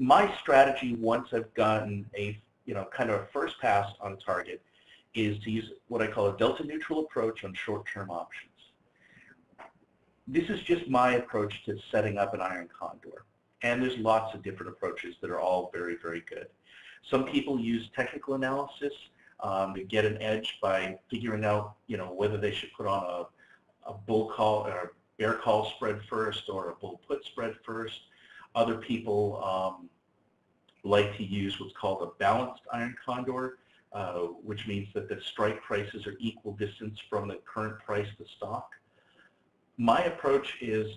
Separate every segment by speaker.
Speaker 1: my strategy, once I've gotten a, kind of a first pass on a target, is to use what I call a delta neutral approach on short-term options. This is just my approach to setting up an Iron Condor. And there's lots of different approaches that are all very, very good. Some people use technical analysis to get an edge by figuring out, whether they should put on a bull call or bear call spread first or a bull put spread first. Other people like to use what's called a balanced Iron Condor, which means that the strike prices are equal distance from the current price of the stock. My approach is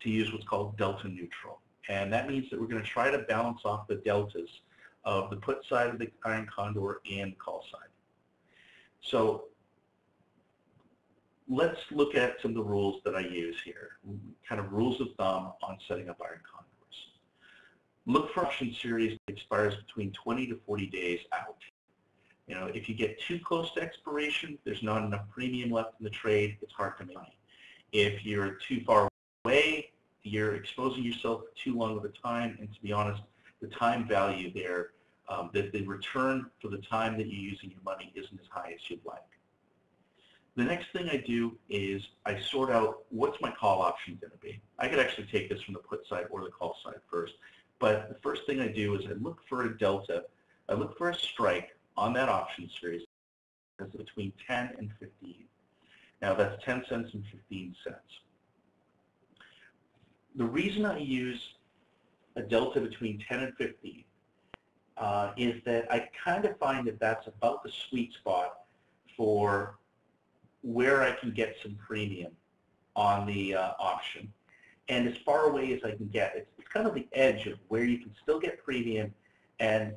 Speaker 1: to use what's called delta neutral, and that means that we're going to try to balance off the deltas of the put side of the Iron Condor and the call side. So let's look at some of the rules that I use here, kind of rules of thumb on setting up Iron Condors. Look for option series that expires between 20 to 40 days out. If you get too close to expiration, there's not enough premium left in the trade, it's hard to make money. If you're too far away, you're exposing yourself for too long of a time, and to be honest, the time value there, the return for the time that you're using your money isn't as high as you'd like. The next thing I do is I sort out what's my call option going to be. I could actually take this from the put side or the call side first, but the first thing I do is I look for a delta, I look for a strike on that option series that's between 10 and 15. Now that's 10 cents and 15 cents. The reason I use a delta between 10 and 15 is that I kind of find that that's about the sweet spot for where I can get some premium on the option, and as far away as I can get. It's kind of the edge of where you can still get premium and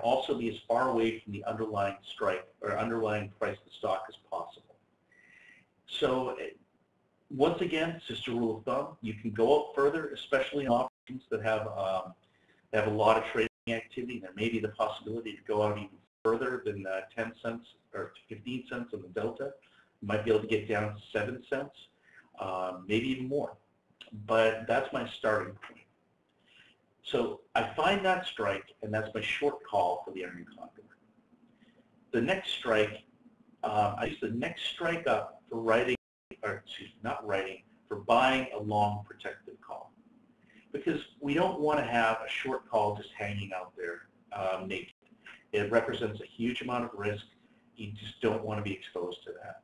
Speaker 1: also be as far away from the underlying strike or underlying price of the stock as possible. So once again, it's just a rule of thumb. You can go out further, especially in options that have a lot of trading activity. There may be the possibility to go out even further than 10 cents or 15 cents on the delta. You might be able to get down to 7 cents, maybe even more. But that's my starting point. So I find that strike, and that's my short call for the Iron Condor. The next strike, I use the next strike up for for buying a long protected call. Because we don't want to have a short call just hanging out there naked. It represents a huge amount of risk. You just don't want to be exposed to that.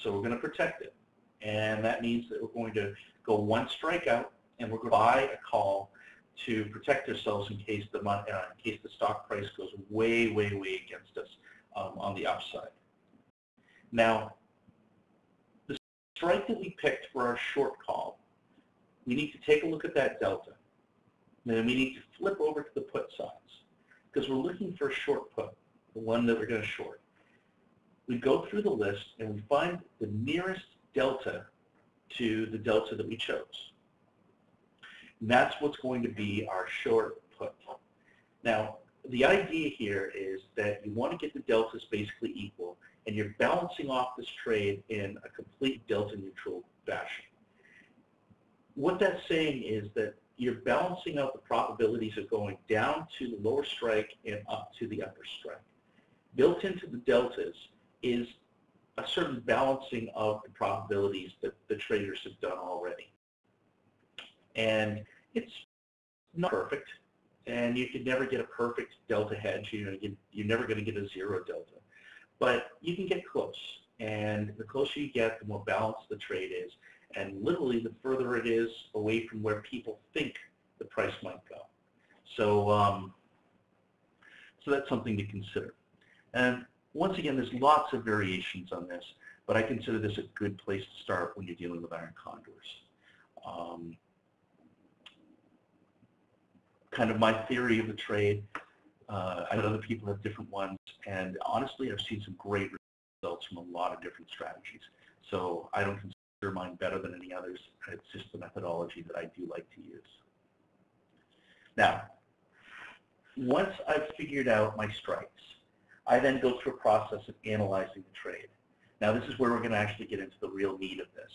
Speaker 1: So we're going to protect it. And that means that we're going to go one strike out, and we're going to buy a call to protect ourselves in case the stock price goes way, way, way against us on the upside. Now, the strike that we picked for our short call, we need to take a look at that delta. Then we need to flip over to the put sides because we're looking for a short put, the one that we're going to short. We go through the list and we find the nearest delta to the delta that we chose. And that's what's going to be our short put. Now, the idea here is that you want to get the deltas basically equal, and you're balancing off this trade in a complete delta neutral fashion. What that's saying is that you're balancing out the probabilities of going down to the lower strike and up to the upper strike. Built into the deltas is a certain balancing of the probabilities that the traders have done already. And it's not perfect, and you could never get a perfect delta hedge. You're never going to get a zero delta. But you can get close, and the closer you get, the more balanced the trade is, and literally the further it is away from where people think the price might go. So, so that's something to consider. And once again, there's lots of variations on this, but I consider this a good place to start when you're dealing with Iron Condors. Kind of my theory of the trade. I know other people have different ones, and honestly, I've seen some great results from a lot of different strategies. So I don't consider mine better than any others. It's just the methodology that I do like to use. Now, once I've figured out my strikes, I then go through a process of analyzing the trade. Now, this is where we're going to actually get into the real meat of this.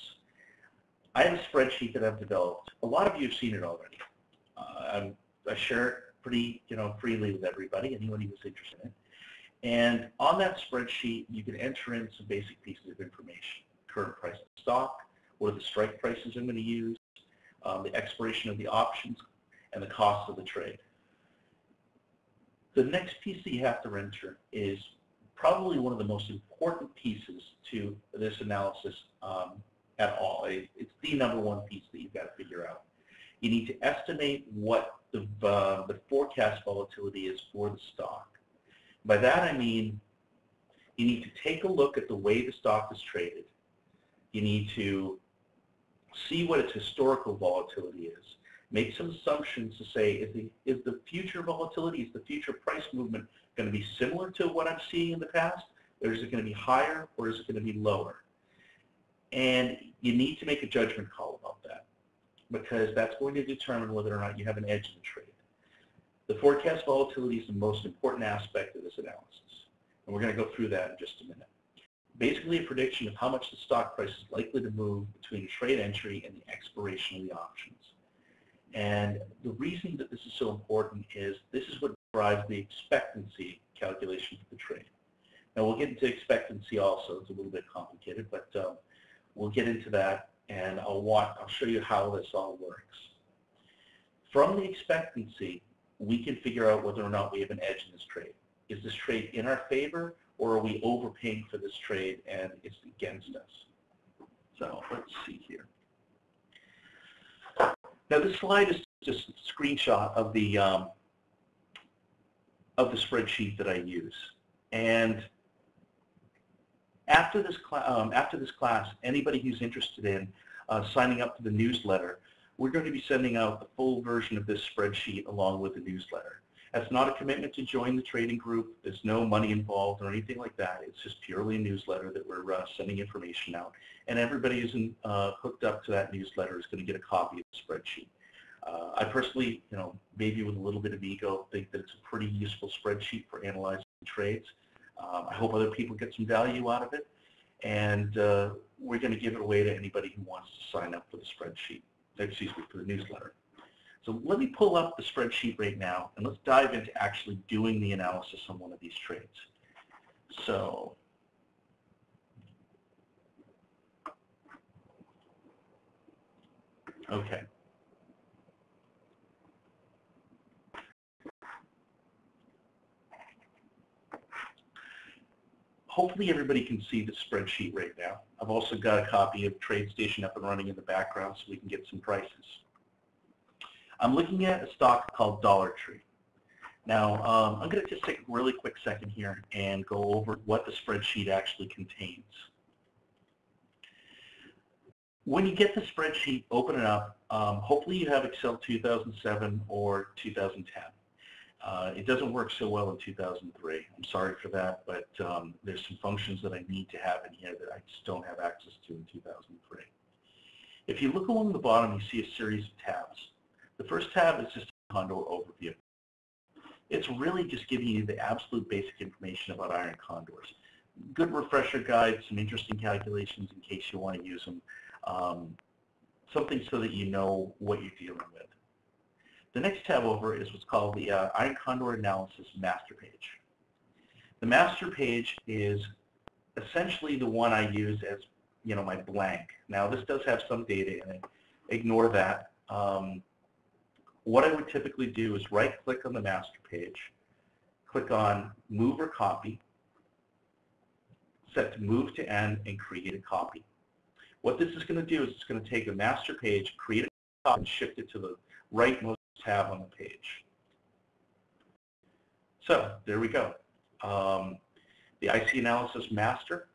Speaker 1: I have a spreadsheet that I've developed. A lot of you have seen it already. I share it pretty, freely with everybody, anyone who's interested in it. And on that spreadsheet, you can enter in some basic pieces of information: current price of stock, what are the strike prices I'm going to use, the expiration of the options, and the cost of the trade. The next piece that you have to enter is probably one of the most important pieces to this analysis at all. It's the number one piece that you've got to figure out. You need to estimate what the forecast volatility is for the stock. By that I mean you need to take a look at the way the stock is traded. You need to see what its historical volatility is. Make some assumptions to say, is the future volatility, is the future price movement going to be similar to what I'm seeing in the past, or is it going to be higher, or is it going to be lower? And you need to make a judgment call about that, because that's going to determine whether or not you have an edge in the trade. The forecast volatility is the most important aspect of this analysis, and we're going to go through that in just a minute. Basically a prediction of how much the stock price is likely to move between a trade entry and the expiration of the options. And the reason that this is so important is this is what drives the expectancy calculation for the trade. Now we'll get into expectancy also. It's a little bit complicated, but we'll get into that, and I'll show you how this all works. From the expectancy, we can figure out whether or not we have an edge in this trade. Is this trade in our favor, or are we overpaying for this trade and it's against us? So let's see here. Now this slide is just a screenshot of the spreadsheet that I use. And after this class, anybody who's interested in signing up for the newsletter, we're going to be sending out the full version of this spreadsheet along with the newsletter. That's not a commitment to join the trading group. There's no money involved or anything like that. It's just purely a newsletter that we're sending information out. And everybody who's hooked up to that newsletter is going to get a copy of the spreadsheet. I personally, maybe with a little bit of ego, think that it's a pretty useful spreadsheet for analyzing trades. I hope other people get some value out of it. And we're going to give it away to anybody who wants to sign up for the spreadsheet. Excuse me, for the newsletter. So let me pull up the spreadsheet right now, and let's dive into actually doing the analysis on one of these trades. So, okay. Hopefully everybody can see the spreadsheet right now. I've also got a copy of TradeStation up and running in the background so we can get some prices. I'm looking at a stock called Dollar Tree. Now, I'm going to just take a really quick second here and go over what the spreadsheet actually contains. When you get the spreadsheet, open it up. Hopefully you have Excel 2007 or 2010. It doesn't work so well in 2003. I'm sorry for that, but there's some functions that I need to have in here that I just don't have access to in 2003. If you look along the bottom, you see a series of tabs. The first tab is just a Condor overview. It's really just giving you the absolute basic information about Iron Condors. Good refresher guide, some interesting calculations in case you want to use them. Something so that you know what you're dealing with. The next tab over is what's called the Iron Condor Analysis Master Page. The master page is essentially the one I use as, my blank. Now this does have some data in it. Ignore that. What I would typically do is right-click on the master page, click on Move or Copy, set to Move to End, and create a copy. What this is going to do is it's going to take a master page, create a copy, and shift it to the rightmost tab on the page. So there we go. The IC Analysis Master.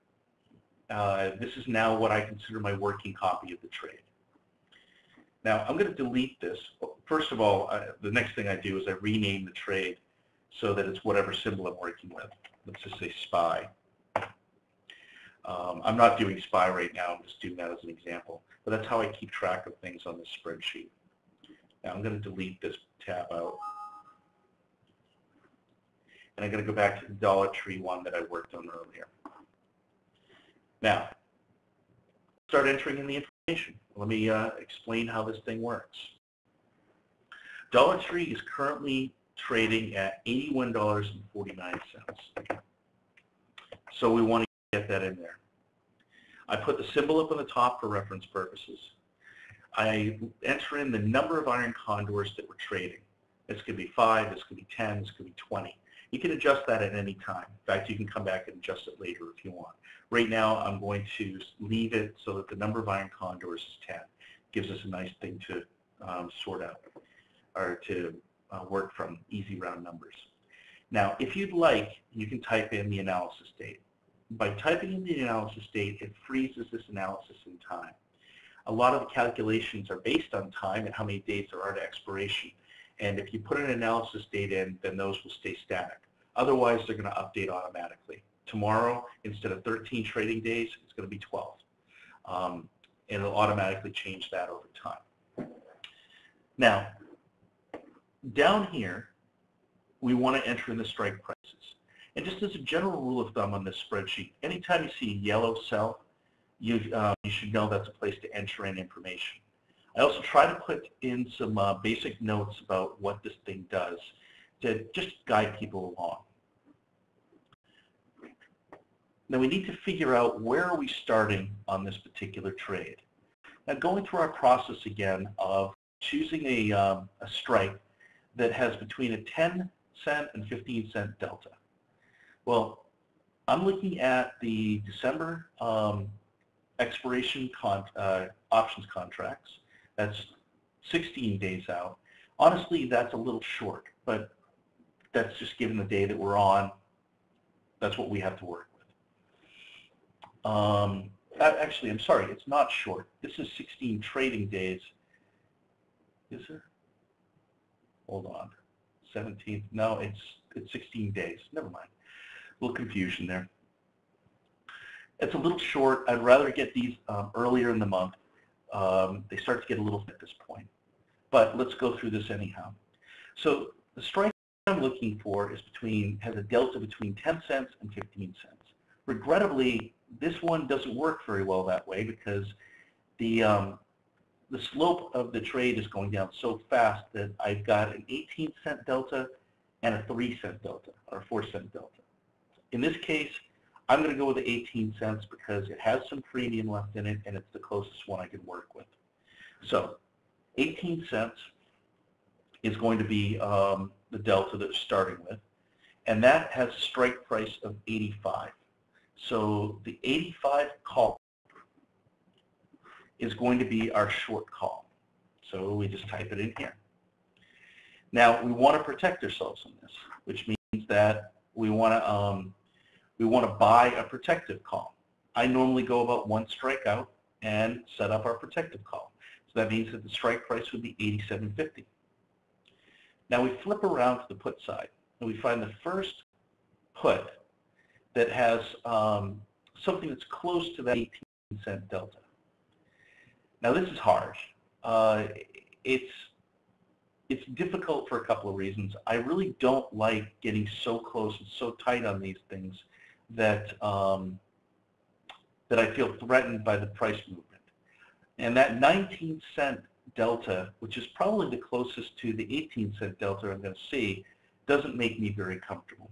Speaker 1: This is now what I consider my working copy of the trade. Now I'm going to delete this. First of all, the next thing I do is I rename the trade so that it's whatever symbol I'm working with. Let's just say SPY. I'm not doing SPY right now. I'm just doing that as an example. But that's how I keep track of things on this spreadsheet. Now I'm going to delete this tab out. And I'm going to go back to the Dollar Tree one that I worked on earlier. Now, start entering in the information. Let me explain how this thing works. Dollar Tree is currently trading at $81.49. So we want to get that in there. I put the symbol up on the top for reference purposes. I enter in the number of Iron Condors that we're trading. This could be 5, this could be 10, this could be 20. You can adjust that at any time. In fact, you can come back and adjust it later if you want. Right now, I'm going to leave it so that the number of Iron Condors is 10. Gives us a nice thing to sort out, or to work from, easy round numbers. Now, if you'd like, you can type in the analysis date. By typing in the analysis date, it freezes this analysis in time. A lot of the calculations are based on time and how many days there are to expiration. And if you put an analysis date in, then those will stay static. Otherwise, they're going to update automatically. Tomorrow, instead of 13 trading days, it's going to be 12. And it'll automatically change that over time. Now, down here, we want to enter in the strike prices. And just as a general rule of thumb on this spreadsheet, anytime you see a yellow cell, you should know that's a place to enter in information. I also try to put in some basic notes about what this thing does to just guide people along. Now we need to figure out where are we starting on this particular trade. Now going through our process again of choosing a strike that has between a 10-cent and 15-cent delta. Well, I'm looking at the December expiration options contracts. That's 16 days out. Honestly, that's a little short, but that's just given the day that we're on. That's what we have to work with. Actually, I'm sorry, it's not short. This is 16 trading days. Is there? Hold on. 17th. No, it's 16 days. Never mind. A little confusion there. It's a little short. I'd rather get these earlier in the month. They start to get a little at this point. But let's go through this anyhow. So the strike I'm looking for is has a delta between 10 cents and 15 cents. Regrettably, this one doesn't work very well that way because the slope of the trade is going down so fast that I've got an 18-cent delta and a 3-cent delta, or a 4-cent delta. In this case, I'm going to go with the 18 cents because it has some premium left in it and it's the closest one I can work with. So 18 cents is going to be the delta that we're starting with, and that has a strike price of 85. So the 85 call is going to be our short call. So we just type it in here. Now we want to protect ourselves on this, which means that we want to buy a protective call. I normally go about one strike out and set up our protective call. So that means that the strike price would be $87.50. Now we flip around to the put side and we find the first put that has something that's close to that 18-cent delta. Now this is hard. It's difficult for a couple of reasons. I really don't like getting so close and so tight on these things that that I feel threatened by the price movement. And that 19-cent delta, which is probably the closest to the 18-cent delta I'm going to see, doesn't make me very comfortable.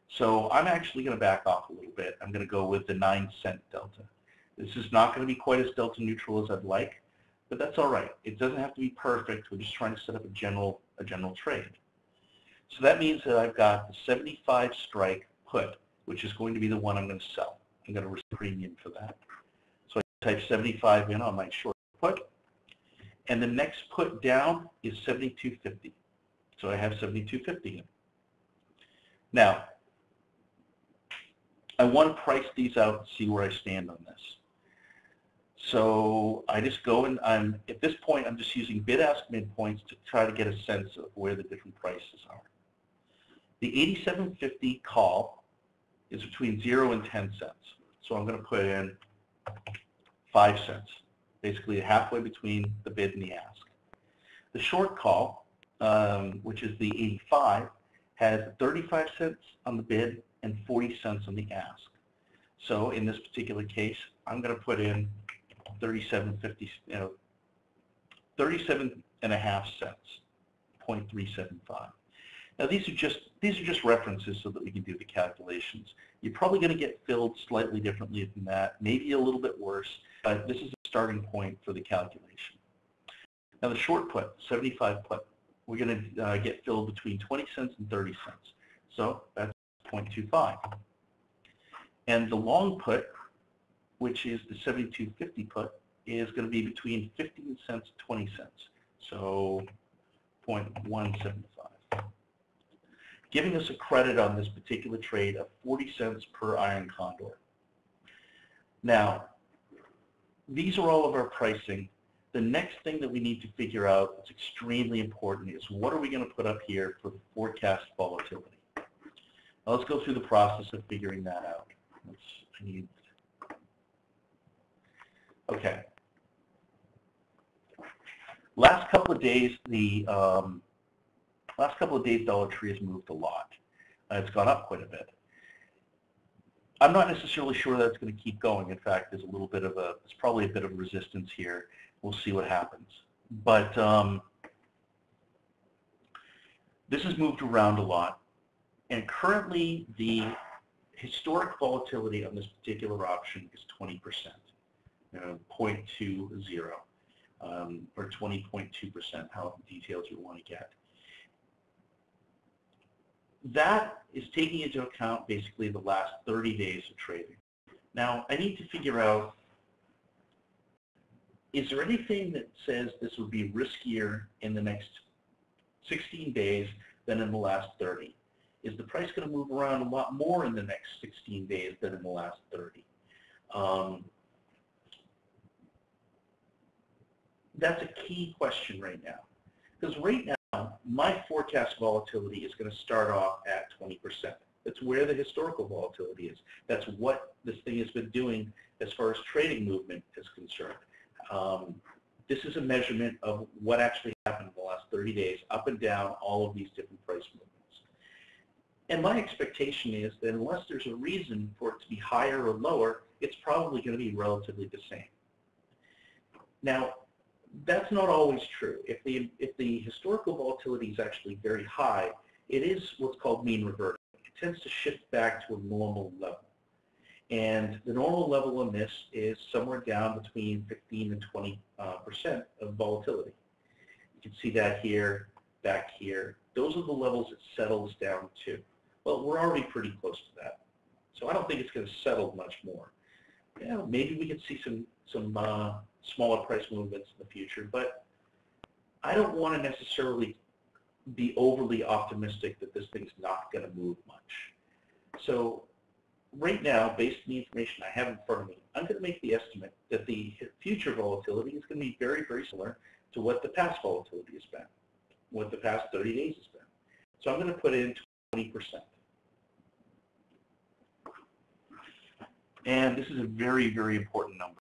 Speaker 1: So I'm actually going to back off a little bit. I'm going to go with the 9-cent delta. This is not going to be quite as delta neutral as I'd like, but that's all right. It doesn't have to be perfect. We're just trying to set up a general trade. So that means that I've got the 75 strike put, which is going to be the one I'm going to sell. I'm going to receive premium for that. So I type 75 in on my short put, and the next put down is 72.50. So I have 72.50 in. Now, I want to price these out and see where I stand on this. So I just go and at this point I'm just using bid-ask midpoints to try to get a sense of where the different prices are. The 87.50 call is between 0 and 10 cents. So I'm going to put in 5 cents, basically halfway between the bid and the ask. The short call, which is the 85, has 35 cents on the bid and 40 cents on the ask. So in this particular case, I'm going to put in 37.50, 37.5 cents, 0.375. Now these are just references so that we can do the calculations. You're probably going to get filled slightly differently than that, maybe a little bit worse, but this is a starting point for the calculation. Now the short put, 75 put, we're going to get filled between 20 cents and 30 cents. So that's 0.25. And the long put, which is the 72.50 put, is going to be between 15 cents and 20 cents. So 0.175. Giving us a credit on this particular trade of 40 cents per Iron Condor. Now, these are all of our pricing. The next thing that we need to figure out that's extremely important is what are we going to put up here for the forecast volatility. Now, let's go through the process of figuring that out. Okay. Last couple of days, Dollar Tree has moved a lot. It's gone up quite a bit. I'm not necessarily sure that's going to keep going. In fact, there's probably a bit of resistance here. We'll see what happens. But this has moved around a lot, and currently the historic volatility on this particular option is 20%, 0.20, or 20.2%, however details you want to get. That is taking into account basically the last 30 days of trading. Now, I need to figure out, is there anything that says this would be riskier in the next 16 days than in the last 30? Is the price going to move around a lot more in the next 16 days than in the last 30? That's a key question right now. Because right now, my forecast volatility is going to start off at 20%. That's where the historical volatility is. That's what this thing has been doing as far as trading movement is concerned. This is a measurement of what actually happened in the last 30 days, up and down all of these different price movements. And my expectation is that unless there's a reason for it to be higher or lower, it's probably going to be relatively the same. Now, that's not always true. If the historical volatility is actually very high, it is what's called mean reverting. It tends to shift back to a normal level. And the normal level on this is somewhere down between 15 and 20% of volatility. You can see that here, back here. Those are the levels it settles down to. Well, we're already pretty close to that. So I don't think it's going to settle much more. Yeah, maybe we could see some smaller price movements in the future, but I don't want to necessarily be overly optimistic that this thing's not going to move much. So right now, based on the information I have in front of me, I'm going to make the estimate that the future volatility is going to be very, very similar to what the past volatility has been, what the past 30 days has been. So I'm going to put in 20%. And this is a very, very important number.